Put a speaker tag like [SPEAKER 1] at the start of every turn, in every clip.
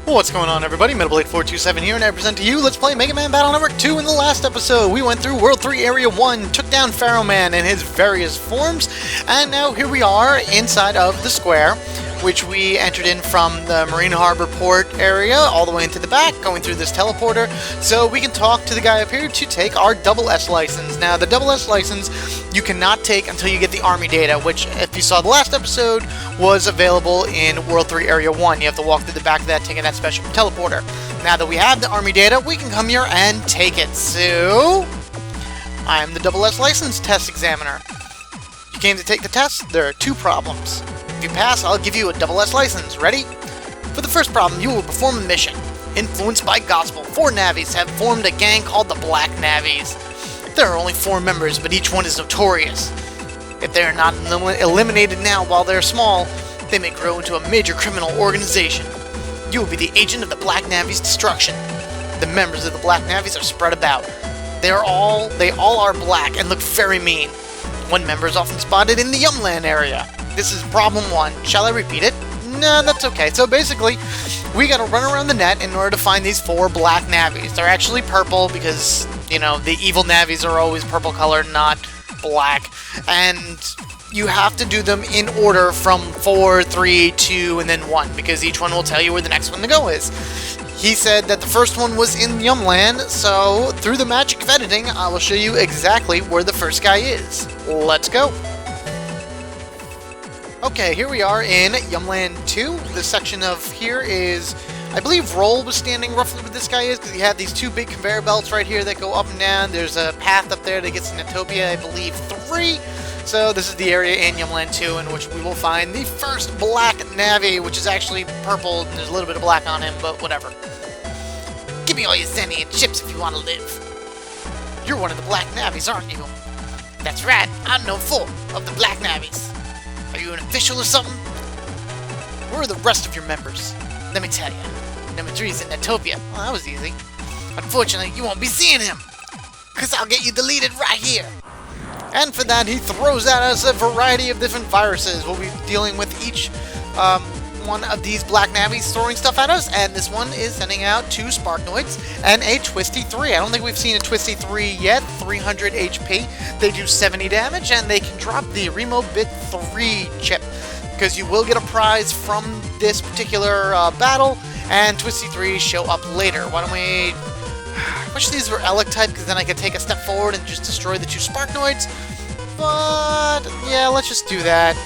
[SPEAKER 1] What's going on, everybody? MetalBlade427 here, and I present to you Let's Play Mega Man Battle Network 2. In the last episode, we went through World 3 Area 1, took down Pharaoh Man in his various forms, and now here we are inside of the square, which we entered in from the Marine Harbor Port area, all the way into the back, going through this teleporter, so we can talk to the guy up here to take our Double S license. Now, the Double S license you cannot take until you get the Army data, which, if you saw the last episode, was available in World 3 Area 1. You have to walk through the back of that, taking that special teleporter. Now that we have the Army data, we can come here and take it. So, I am the Double S license test examiner. You came to take the test? There are two problems. If you pass, I'll give you a Double S license. Ready? For the first problem, you will perform a mission. Influenced by gospel, 4 Navis have formed a gang called the Black Navis. There are only 4 members, but each one is notorious. If they are not eliminated now while they're small, they may grow into a major criminal organization. You will be the agent of the Black Navi's destruction. The members of the Black Navis are spread about. They all are black and look very mean. One member is often spotted in the Yumland area. This is problem 1. Shall I repeat it? No, that's okay. So basically, we gotta run around the net in order to find these 4 Black Navis. They're actually purple because, you know, the evil Navis are always purple colored, not black. And you have to do them in order from 4, 3, 2, and then 1, because each one will tell you where the next one to go is. He said that the first one was in Yumland, so through the magic of editing, I will show you exactly where the first guy is. Let's go! Okay, here we are in Yumland 2. This section of here is, I believe Roll was standing roughly where this guy is, because you have these 2 big conveyor belts right here that go up and down. There's a path up there that gets to Netopia, I believe 3. So this is the area in Yumland 2 in which we will find the first Black Navi, which is actually purple, and there's a little bit of black on him, but whatever. Give me all your Zenny and chips if you want to live. You're one of the Black Navis, aren't you? That's right, I'm no fool of the Black Navis. Are you an official or something? Where are the rest of your members? Let me tell you. Number 3 is in Netopia. Well, that was easy. Unfortunately, you won't be seeing him, because I'll get you deleted right here. And for that, he throws at us a variety of different viruses. We'll be dealing with each one of these Black Navis throwing stuff at us, and this one is sending out 2 Sparknoids and a Twisty 3. I don't think we've seen a Twisty 3 yet. 300 HP. They do 70 damage, and they can drop the Remo Bit 3 chip, because you will get a prize from this particular battle, and Twisty 3 show up later. Why don't we... I wish these were Elec type, because then I could take a step forward and just destroy the 2 Sparknoids. But, yeah, let's just do that.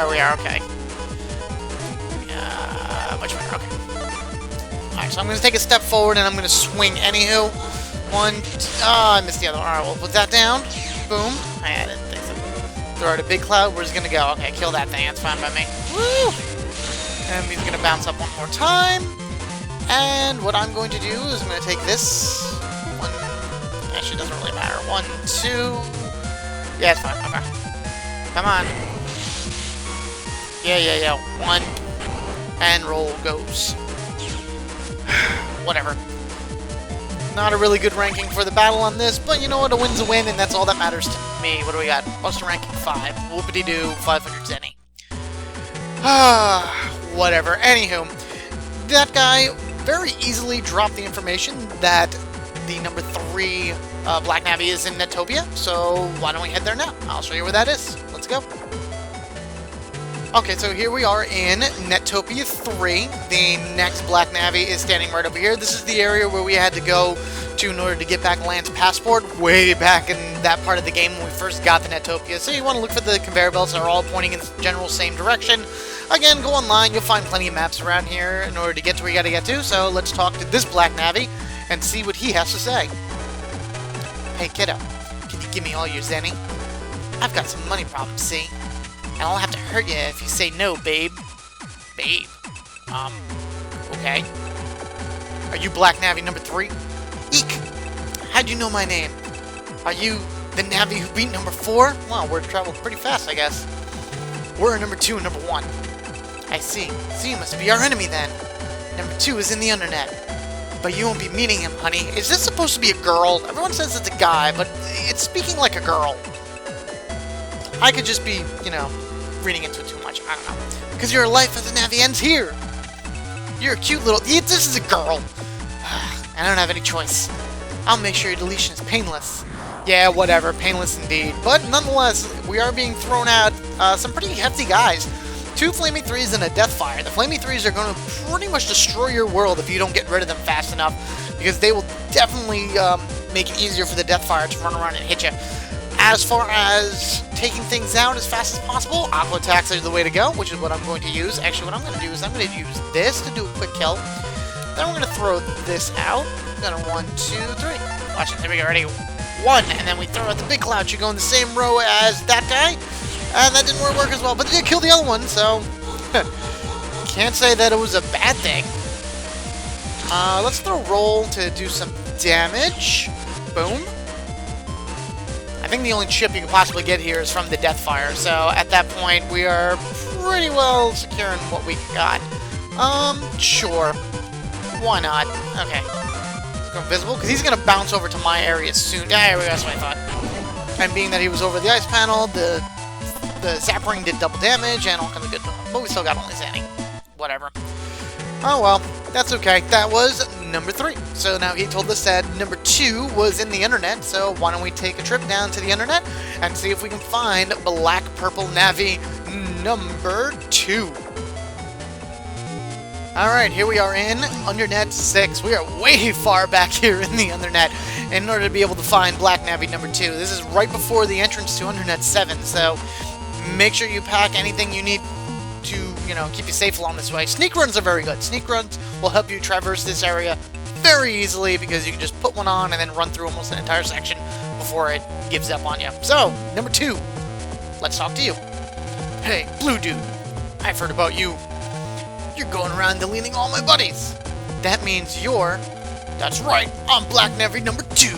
[SPEAKER 1] We are okay. Much better, okay. Alright, so I'm going to take a step forward and I'm going to swing anywho. 1, 2, I missed the other one. Alright, we'll put that down. Boom. I didn't think so. Throw out a big cloud. Where's it going to go? Okay, kill that thing. That's fine by me. Woo! And he's going to bounce up one more time. And what I'm going to do is I'm going to take this. 1, actually, it doesn't really matter. 1, 2. Yeah, it's fine. Okay. Come on. Yeah. 1. And roll goes. Whatever. Not a really good ranking for the battle on this, but you know what? A win's a win, and that's all that matters to me. What do we got? Buster ranking 5. Whoopity-doo, 500 Zenny. Whatever. Anywho, that guy very easily dropped the information that the number 3 Black Navi is in Netopia, so why don't we head there now? I'll show you where that is. Let's go. Okay, so here we are in Netopia 3. The next Black Navi is standing right over here. This is the area where we had to go to in order to get back Lance's passport way back in that part of the game when we first got to Netopia. So you want to look for the conveyor belts that are all pointing in the general same direction. Again, go online. You'll find plenty of maps around here in order to get to where you got to get to. So let's talk to this Black Navi and see what he has to say. Hey, kiddo. Can you give me all your Zenny? I've got some money problems, see? And I'll have to hurt you if you say no, babe. Babe? Okay. Are you Black Navi number 3? Eek! How'd you know my name? Are you the Navi who beat number 4? Well, word traveled pretty fast, I guess. We're number 2 and number 1. I see. So you must be our enemy then. Number 2 is in the Undernet. But you won't be meeting him, honey. Is this supposed to be a girl? Everyone says it's a guy, but it's speaking like a girl. I could just be, you know, reading into it too much. I don't know. Because your life as a Navi ends here. You're a cute little... This is a girl! I don't have any choice. I'll make sure your deletion is painless. Yeah, whatever. Painless indeed. But nonetheless, we are being thrown out some pretty hefty guys. 2 Flamey 3s and a Deathfire. The Flamey 3s are going to pretty much destroy your world if you don't get rid of them fast enough, because they will definitely make it easier for the Deathfire to run around and hit you. As far as taking things out as fast as possible, Aqua Attacks are the way to go, which is what I'm going to use. Actually, what I'm going to do is I'm going to use this to do a quick kill. Then we're going to throw this out. I'm going to 1, 2, 3. Watch it. Here we go. Ready? 1. And then we throw out the big cloud. You go in the same row as that guy. And that didn't work as well. But it did kill the other one, so... can't say that it was a bad thing. Let's throw Roll to do some damage. Boom. I think the only chip you can possibly get here is from the Deathfire. So at that point, we are pretty well secure in what we got. Sure. Why not? Okay. Let's go invisible, because he's going to bounce over to my area soon. There we go, that's what I thought. And being that he was over the ice panel, the Zap Ring did double damage and all kinds of good stuff. But we still got only Zanny. Whatever. Oh well, that's okay. That was number 3. So now he told us that number 2 was in the internet, so why don't we take a trip down to the internet and see if we can find Black Purple Navi number 2. Alright, here we are in Undernet 6. We are way far back here in the Undernet in order to be able to find Black Navi number 2. This is right before the entrance to Undernet 7, so make sure you pack anything you need to, you know, keep you safe along this way. Sneak runs are very good. Sneak runs will help you traverse this area very easily because you can just put one on and then run through almost an entire section before it gives up on you. So, number 2, let's talk to you. Hey, Blue Dude, I've heard about you. You're going around deleting all my buddies. That means you're... That's right, I'm Black Navi number 2.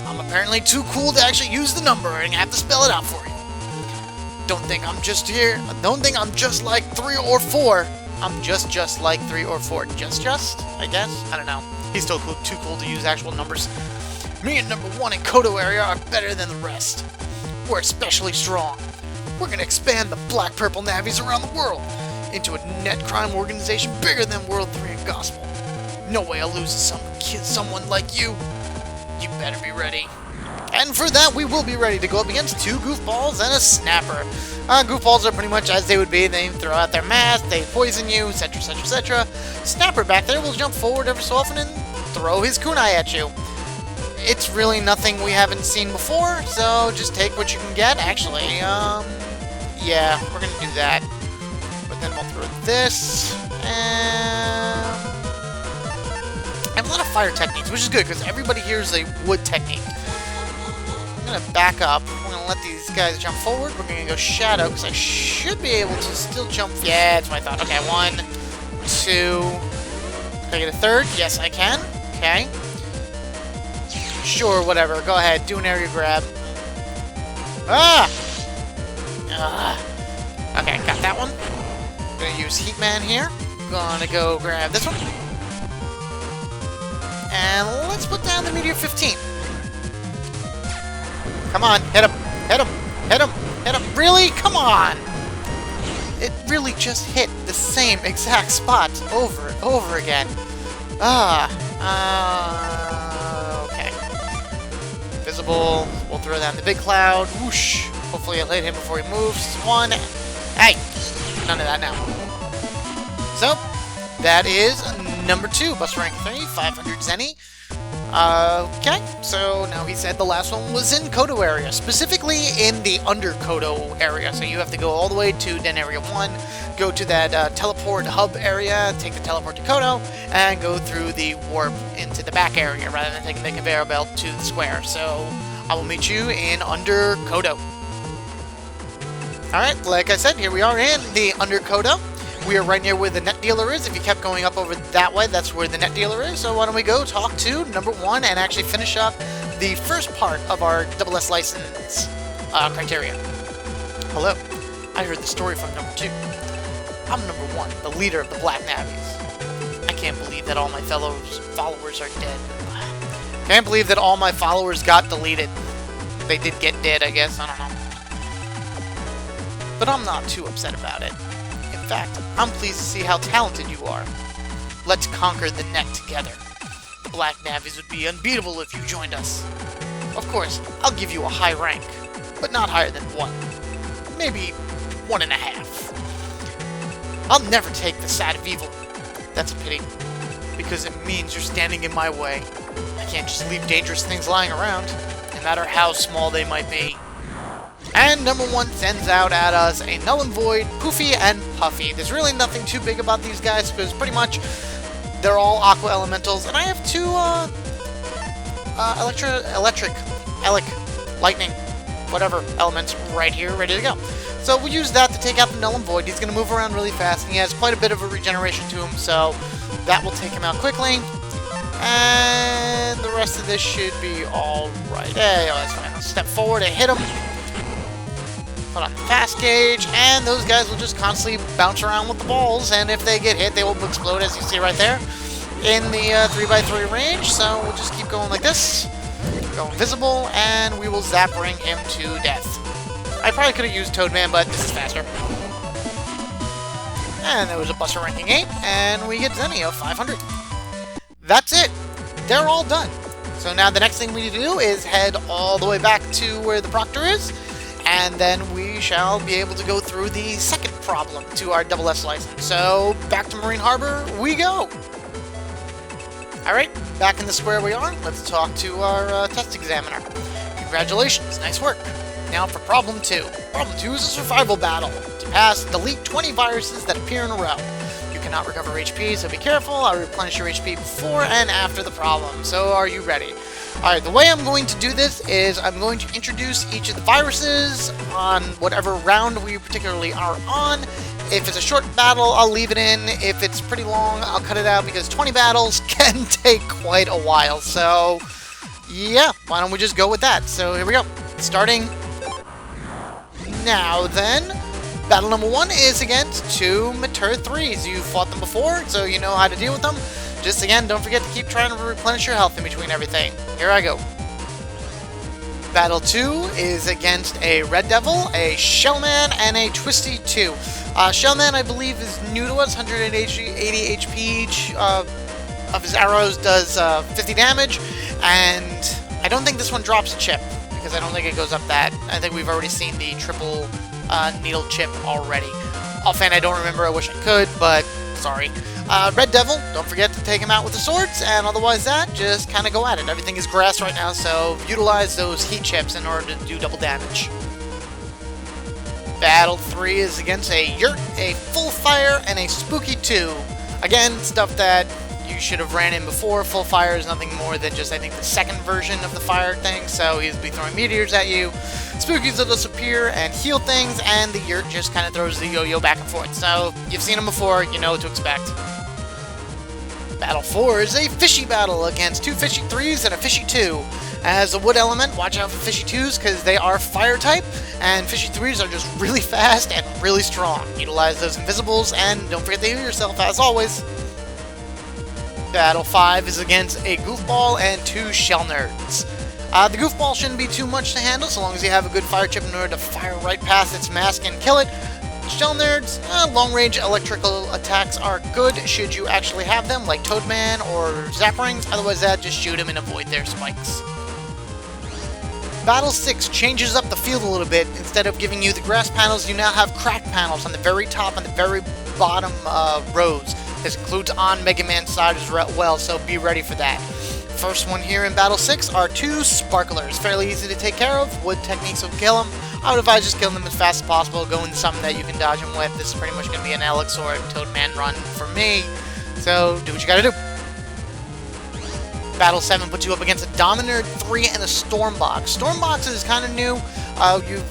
[SPEAKER 1] I'm apparently too cool to actually use the number and I have to spell it out for you. Don't think I'm just here. Don't think I'm just like 3 or 4. I'm just like 3 or 4. Just, I guess? I don't know. He's still too cool to use actual numbers. Me and number 1 in Kodo area are better than the rest. We're especially strong. We're gonna expand the Black Purple Navis around the world into a net crime organization bigger than World 3 and Gospel. No way I'll lose to someone like you. You better be ready. And for that, we will be ready to go up against 2 goofballs and a snapper. Goofballs are pretty much as they would be. They throw out their mask, they poison you, etc, etc, etc. Snapper back there will jump forward every so often and throw his kunai at you. It's really nothing we haven't seen before, so just take what you can get. Actually, yeah, we're gonna do that. But then we'll throw this, and I have a lot of fire techniques, which is good, because everybody here is a wood technique. I'm gonna back up. We're gonna let these guys jump forward. We're gonna go Shadow, because I should be able to still jump. Yeah, that's what I thought. Okay, 1, 2. Can I get a 3rd? Yes, I can. Okay. Sure, whatever. Go ahead. Do an area grab. Ah! Okay, got that one. Gonna use Heatman here. Gonna go grab this one. And let's put down the Meteor 15. Come on, hit him, hit him, hit him, hit him. Really? Come on! It really just hit the same exact spot over and over again. Okay. Visible. We'll throw down the big cloud. Whoosh. Hopefully it'll hit him before he moves. 1. Hey! None of that now. So, that is number 2. Buster rank 3, 500 Zenny. Okay, so now he said the last one was in Kodo area, specifically in the under Kodo area. So you have to go all the way to Den Area 1, go to that teleport hub area, take the teleport to Kodo, and go through the warp into the back area rather than taking the conveyor belt to the square. So I will meet you in under Kodo. Alright, like I said, here we are in the under Kodo. We are right near where the net dealer is. If you kept going up over that way, that's where the net dealer is. So why don't we go talk to number 1 and actually finish up the first part of our SS license criteria. Hello. I heard the story from number 2. I'm number 1, the leader of the Black Navis. I can't believe that all my followers are dead. Can't believe that all my followers got deleted. They did get dead, I guess. I don't know. But I'm not too upset about it. In fact, I'm pleased to see how talented you are. Let's conquer the net together. The Black Navies would be unbeatable if you joined us. Of course, I'll give you a high rank, but not higher than 1. Maybe 1.5. I'll never take the side of evil. That's a pity, because it means you're standing in my way. I can't just leave dangerous things lying around, no matter how small they might be. And number 1 sends out at us a Null and Void, Poofy, and Puffy. There's really nothing too big about these guys, because pretty much they're all Aqua Elementals, and I have 2, Lightning, whatever, elements right here, ready to go. So we'll use that to take out the Null and Void. He's going to move around really fast, and he has quite a bit of a regeneration to him, so that will take him out quickly. And the rest of this should be alright. Yeah, that's fine. I'll step forward and hit him. Put on the fast gauge, and those guys will just constantly bounce around with the balls, and if they get hit, they will explode, as you see right there, in the 3x3 range. So we'll just keep going like this. Go invisible, and we will zap ring him to death. I probably could have used Toadman, but this is faster. And there was a Buster ranking 8, and we get Zenny of 500. That's it. They're all done. So now the next thing we need to do is head all the way back to where the Proctor is, and then we shall be able to go through the second problem to our double S license. So back to Marine Harbor we go. Alright, back in the square we are. Let's talk to our test examiner. Congratulations, nice work. Now for problem 2. Problem 2 is a survival battle. To pass, delete 20 viruses that appear in a row. You cannot recover HP, so be careful. I'll replenish your HP before and after the problem. So are you ready? Alright, the way I'm going to do this is I'm going to introduce each of the viruses on whatever round we particularly are on. If it's a short battle, I'll leave it in. If it's pretty long, I'll cut it out, because 20 battles can take quite a while. So, yeah, why don't we just go with that? So here we go. Starting now then. Battle number 1 is against 2 Mater 3s. You've fought them before, so you know how to deal with them. Just again, don't forget to keep trying to replenish your health in between everything. Here I go. Battle 2 is against a Red Devil, a Shellman, and a Twisty 2. Shellman, I believe, is new to us, 180 HP each of his arrows does 50 damage, and I don't think this one drops a chip, because I don't think it goes up that. I think we've already seen the triple needle chip already. Offhand, I don't remember, I wish I could, but sorry. Red Devil, don't forget to take him out with the swords, and otherwise that, just kind of go at it. Everything is grass right now, so utilize those heat chips in order to do double damage. Battle 3 is against a Yurt, a Full Fire, and a Spooky 2. Again, stuff that you should have ran in before. Full Fire is nothing more than just, I think, the second version of the fire thing, so he'll be throwing meteors at you. Spookies will disappear and heal things, and the Yurt just kind of throws the yo-yo back and forth. So, you've seen him before, you know what to expect. Battle 4 is a Fishy battle against 2 Fishy 3s and a Fishy 2. As a wood element, watch out for Fishy 2s because they are fire type, and Fishy 3s are just really fast and really strong. Utilize those invisibles, and don't forget to heal yourself as always. Battle 5 is against a Goofball and 2 Shell Nerds. The Goofball shouldn't be too much to handle so long as you have a good fire chip in order to fire right past its mask and kill it. Shell Nerds, long-range electrical attacks are good should you actually have them, like Toadman or Zap Rings. Otherwise that, just shoot them and avoid their spikes. Battle 6 changes up the field a little bit. Instead of giving you the grass panels, you now have crack panels on the very top and the very bottom rows. This includes on Mega Man's side as well, so be ready for that. First one here in Battle 6 are 2 Sparklers. Fairly easy to take care of. Wood techniques will kill them. I would advise just killing them as fast as possible. Go into something that you can dodge them with. This is pretty much going to be an Alex or Toadman run for me. So, do what you gotta do. Battle 7 puts you up against a Dominard 3 and a Stormbox. Stormbox is kind of new.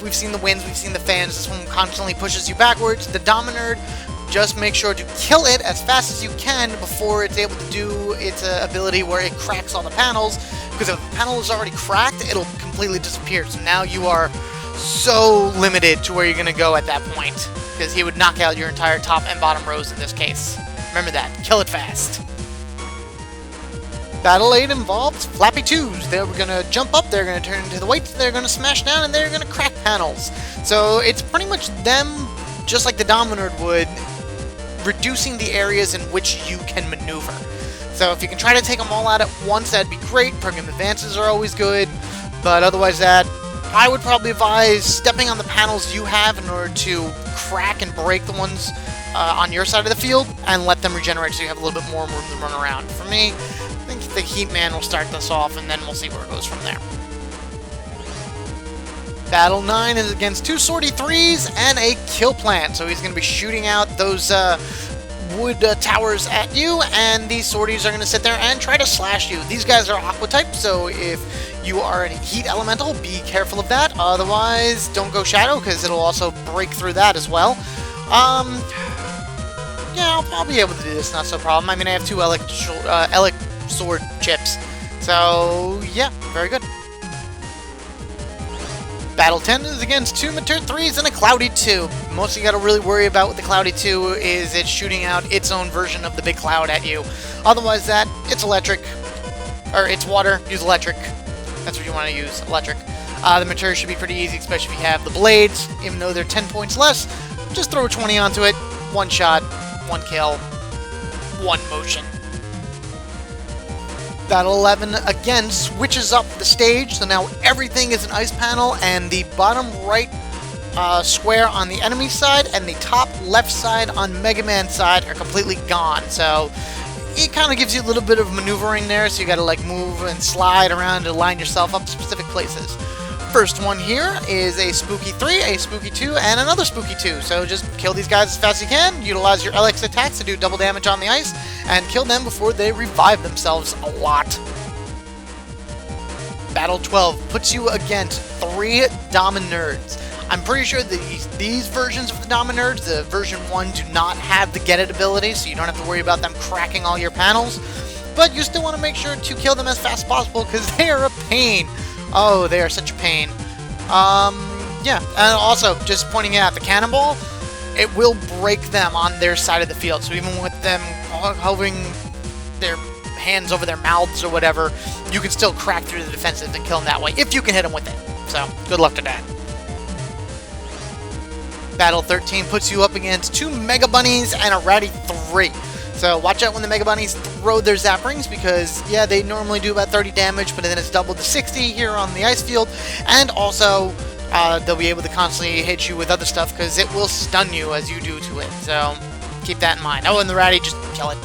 [SPEAKER 1] We've seen the winds, we've seen the fans. This one constantly pushes you backwards. The Dominard, just make sure to kill it as fast as you can before it's able to do its ability where it cracks all the panels. Because if the panel is already cracked, it'll completely disappear. So now you are so limited to where you're going to go at that point. Because he would knock out your entire top and bottom rows in this case. Remember that. Kill it fast. Battle 8 involves Flappy 2s. They're going to jump up, they're going to turn into the weights, they're going to smash down, and they're going to crack panels. So it's pretty much them, just like the Dominard would, reducing the areas in which you can maneuver. So if you can try to take them all out at once, that'd be great. Program advances are always good, but otherwise that, I would probably advise stepping on the panels you have in order to crack and break the ones on your side of the field and let them regenerate so you have a little bit more room to run around. For me, I think the Heat Man will start this off, and then we'll see where it goes from there. Battle 9 is against 2 Sortie 3s and a Kill Plant, so he's going to be shooting out those wood towers at you, and these sorties are going to sit there and try to slash you. These guys are Aqua type, so if you are a Heat Elemental, be careful of that. Otherwise, don't go Shadow, because it'll also break through that as well. Yeah, I'll probably be able to do this, not so problem. I mean, I have 2 Elec Sword chips, so yeah, very good. Battle 10 is against 2 Mature 3s and a Cloudy 2. Most you gotta really worry about with the Cloudy 2 is it's shooting out its own version of the big cloud at you. Otherwise that, it's electric. Or it's water, use electric. That's what you want to use, electric. The Mature should be pretty easy, especially if you have the blades. Even though they're 10 points less, just throw a 20 onto it. 1 shot, 1 kill, 1 motion. Battle 11 again switches up the stage, so now everything is an ice panel, and the bottom right square on the enemy side and the top left side on Mega Man's side are completely gone. So it kind of gives you a little bit of maneuvering there, so you got to like move and slide around to line yourself up specific places. First one here is a Spooky 3, a Spooky 2, and another Spooky 2. So just kill these guys as fast as you can, utilize your LX attacks to do double damage on the ice, and kill them before they revive themselves a lot. Battle 12 puts you against 3 Dominerds. I'm pretty sure these versions of the Dominerds, the version 1, do not have the Get It ability, so you don't have to worry about them cracking all your panels. But you still want to make sure to kill them as fast as possible, because they are a pain. Oh, they are such a pain. Yeah, and also, just pointing out, the Cannonball, it will break them on their side of the field. So even with them hovering their hands over their mouths or whatever, you can still crack through the defenses and kill them that way, if you can hit them with it. So, good luck to that. Battle 13 puts you up against 2 Mega Bunnies and a Ratty 3. So watch out when the Mega Bunnies throw their Zap Rings, because, yeah, they normally do about 30 damage, but then it's doubled to 60 here on the ice field. And also, they'll be able to constantly hit you with other stuff, because it will stun you as you do to it. So keep that in mind. Oh, and the Ratty, just kill it.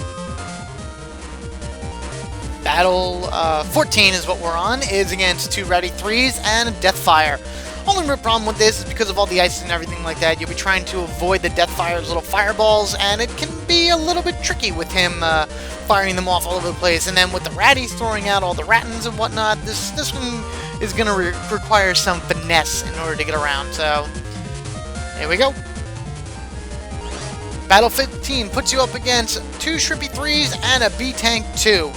[SPEAKER 1] Battle 14 is what we're on, is against 2 Ratty 3s and Deathfire. Only real problem with this is because of all the ice and everything like that, you'll be trying to avoid the Deathfire's little fireballs, and it can be a little bit tricky with him firing them off all over the place. And then with the Ratties throwing out all the Rattans and whatnot, this one is going to require some finesse in order to get around. So, here we go. Battle 15 puts you up against 2 Shrimpy 3s and a B-Tank 2.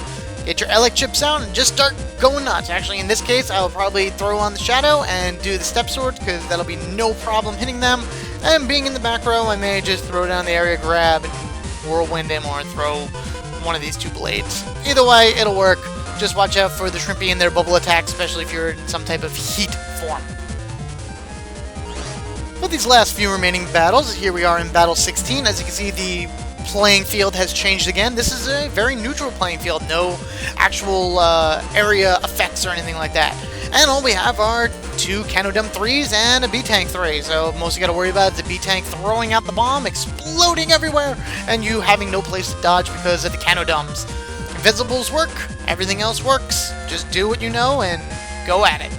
[SPEAKER 1] Get your Elec chips out and just start going nuts. Actually, in this case, I will probably throw on the Shadow and do the Step Sword, because that'll be no problem hitting them. And being in the back row, I may just throw down the area grab and whirlwind him, or throw one of these 2 blades. Either way, it'll work. Just watch out for the Shrimpy and their bubble attacks, especially if you're in some type of heat form. For these last few remaining battles, here we are in Battle 16. As you can see, the playing field has changed again. This is a very neutral playing field, no actual area effects or anything like that. And all we have are 2 Canodum 3s and a B-Tank 3. So most you gotta worry about is the B-Tank throwing out the bomb, exploding everywhere, and you having no place to dodge because of the Canodums. Invisibles work, everything else works. Just do what you know and go at it.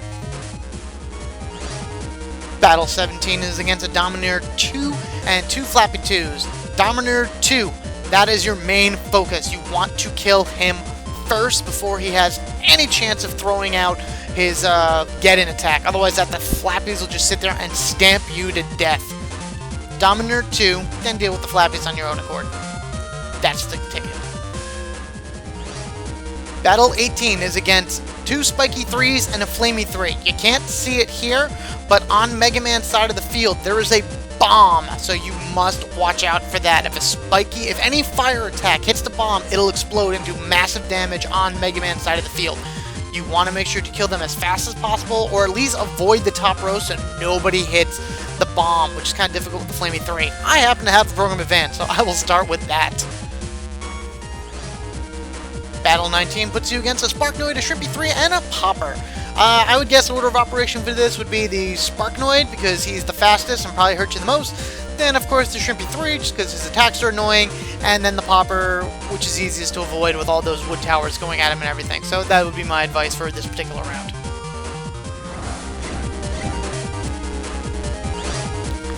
[SPEAKER 1] Battle 17 is against a Domineer 2 and 2 Flappy 2s. Domineer 2, that is your main focus. You want to kill him first before he has any chance of throwing out his get-in attack. Otherwise, the Flappies will just sit there and stamp you to death. Domineer 2, then deal with the Flappies on your own accord. That's the ticket. Battle 18 is against 2 Spiky 3s and a Flamey 3. You can't see it here, but on Mega Man's side of the field, there is a bomb, so you must watch out for that. If any fire attack hits the bomb, it'll explode and do massive damage on Mega Man's side of the field. You want to make sure to kill them as fast as possible, or at least avoid the top row so nobody hits the bomb, which is kind of difficult with the Flamey 3. I happen to have the program advanced, so I will start with that. Battle 19 puts you against a Sparknoid, a Shrimpy 3, and a Popper. I would guess order of operation for this would be the Sparknoid, because he's the fastest and probably hurt you the most. Then, of course, the Shrimpy 3, just because his attacks are annoying. And then the Popper, which is easiest to avoid with all those wood towers going at him and everything. So that would be my advice for this particular round.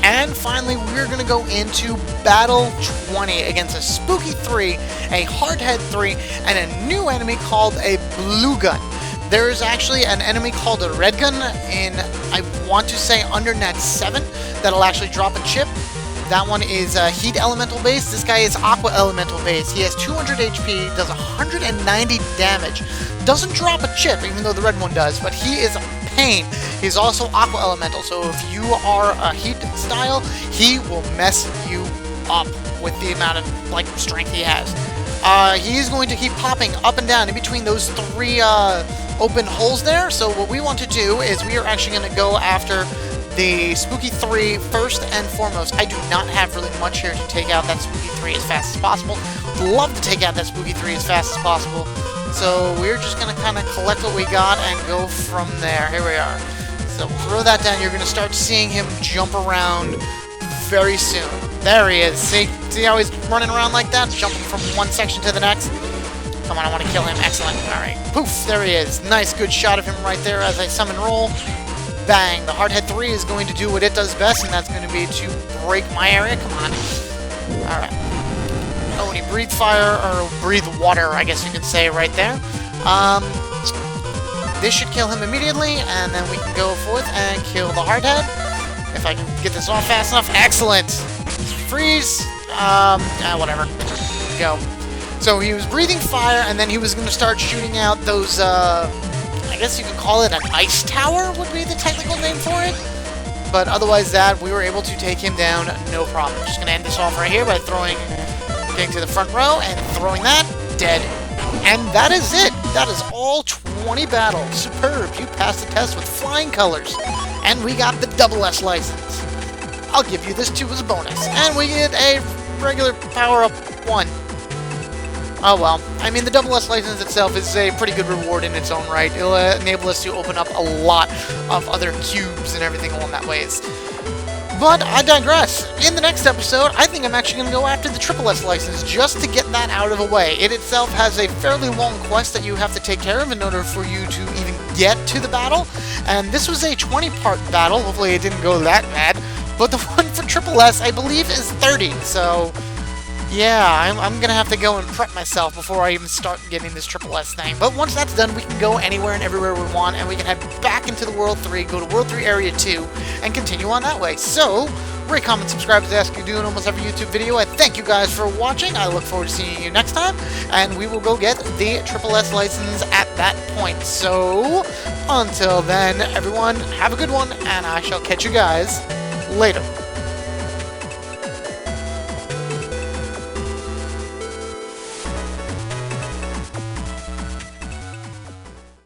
[SPEAKER 1] And finally, we're going to go into Battle 20 against a Spooky 3, a Hardhead 3, and a new enemy called a Blue Gun. There is actually an enemy called a Red Gun in, I want to say, under Net 7 that'll actually drop a chip. That one is Heat Elemental base. This guy is Aqua Elemental base. He has 200 HP, does 190 damage. Doesn't drop a chip, even though the red one does, but he is pain. He's also Aqua Elemental, so if you are a Heat style, he will mess you up with the amount of like strength he has. He's going to keep popping up and down in between those 3 open holes there, so what we want to do is we are actually going to go after the Spooky 3 first and foremost. I do not have really much here to take out that Spooky 3 as fast as possible. Would love to take out that Spooky 3 as fast as possible. So we're just going to kind of collect what we got and go from there. Here we are. So we'll throw that down. You're going to start seeing him jump around very soon. There he is. See how he's running around like that? Jumping from one section to the next. Come on, I want to kill him. Excellent. Alright. Poof! There he is. Nice, good shot of him right there as I summon roll. Bang! The Hardhead 3 is going to do what it does best, and that's going to be to break my area. Come on. Alright. Oh, and he breathed fire, or breathed water, I guess you could say, right there. This should kill him immediately, and then we can go forth and kill the Hardhead. If I can get this off fast enough. Excellent! Freeze! Whatever. Go. So he was breathing fire, and then he was going to start shooting out those, I guess you could call it an ice tower would be the technical name for it. But otherwise that, we were able to take him down, no problem. Just going to end this off right here by getting to the front row and throwing that, dead. And that is it. That is all 20 battles. Superb. You passed the test with flying colors. And we got the double S license. I'll give you this too as a bonus. And we get a regular power-up 1. Oh well. I mean, the double S license itself is a pretty good reward in its own right. It'll enable us to open up a lot of other cubes and everything along that ways. But I digress. In the next episode, I think I'm actually going to go after the triple S license just to get that out of the way. It itself has a fairly long quest that you have to take care of in order for you to even get to the battle. And this was a 20-part battle. Hopefully it didn't go that bad. But the one for triple S, I believe, is 30. So yeah, I'm going to have to go and prep myself before I even start getting this triple S thing. But once that's done, we can go anywhere and everywhere we want, and we can head back into the World 3, go to World 3 Area 2, and continue on that way. So, rate, comment, subscribe as I ask you to do in almost every YouTube video. I thank you guys for watching. I look forward to seeing you next time, and we will go get the triple S license at that point. So, until then, everyone, have a good one, and I shall catch you guys later.